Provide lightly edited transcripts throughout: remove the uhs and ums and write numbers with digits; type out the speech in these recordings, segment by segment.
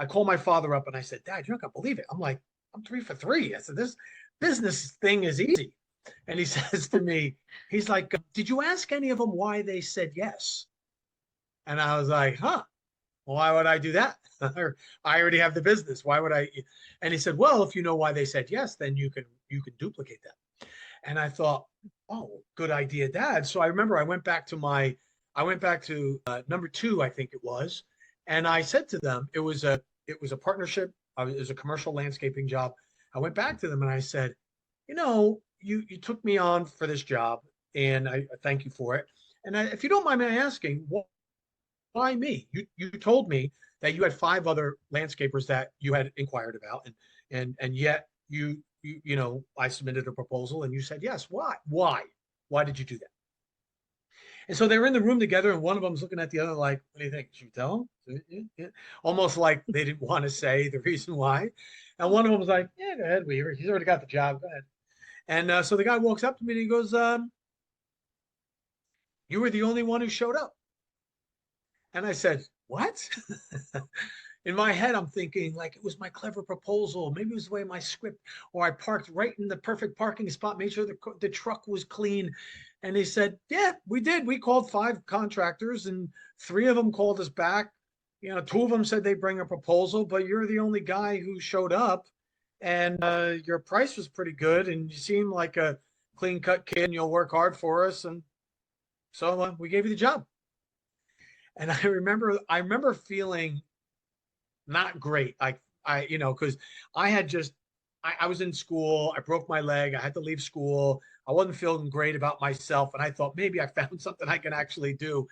I called my father up and I said, Dad, you're not gonna believe it. I'm like, I'm 3 for 3. I said, this business thing is easy. And he says to me, he's like, did you ask any of them why they said yes? And I was like, huh, why would I do that? I already have the business. Why would I? And he said, well, if you know why they said yes, then you can duplicate that. And I thought, oh, good idea, Dad. So I remember I went back to number two, I think it was, and I said to them, it was a partnership. It was a commercial landscaping job. I went back to them and I said, you took me on for this job, and I thank you for it. And if you don't mind me asking, why me? You told me that you had 5 other landscapers that you had inquired about, and yet I submitted a proposal and you said yes. Why did you do that? And so they were in the room together, and one of them's looking at the other like, what do you think? Should you tell him? Yeah, yeah. Almost like they didn't want to say the reason why. And one of them was like, yeah, go ahead, Weaver. He's already got the job. Go ahead. And so the guy walks up to me and he goes, you were the only one who showed up. And I said, what? In my head, I'm thinking like it was my clever proposal. Maybe it was the way my script, or I parked right in the perfect parking spot, made sure the truck was clean. And he said, yeah, we did. We called 5 contractors and 3 of them called us back. 2 of them said they bring a proposal, but you're the only guy who showed up, and your price was pretty good. And you seem like a clean cut kid and you'll work hard for us. And so we gave you the job. And I remember feeling not great. Because I had just, I was in school. I broke my leg. I had to leave school. I wasn't feeling great about myself. And I thought maybe I found something I can actually do.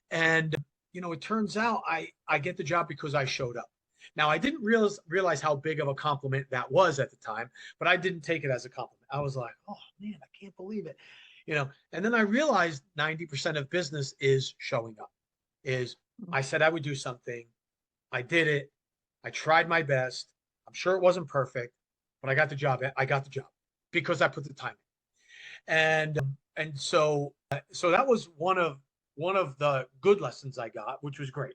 And, it turns out I get the job because I showed up. Now, I didn't realize how big of a compliment that was at the time, but I didn't take it as a compliment. I was like, oh man, I can't believe it. And then I realized 90% of business is showing up. Is I said I would do something. I did it. I tried my best. I'm sure it wasn't perfect, but I got the job. I got the job because I put the time in. And so that was one of the good lessons I got, which was great.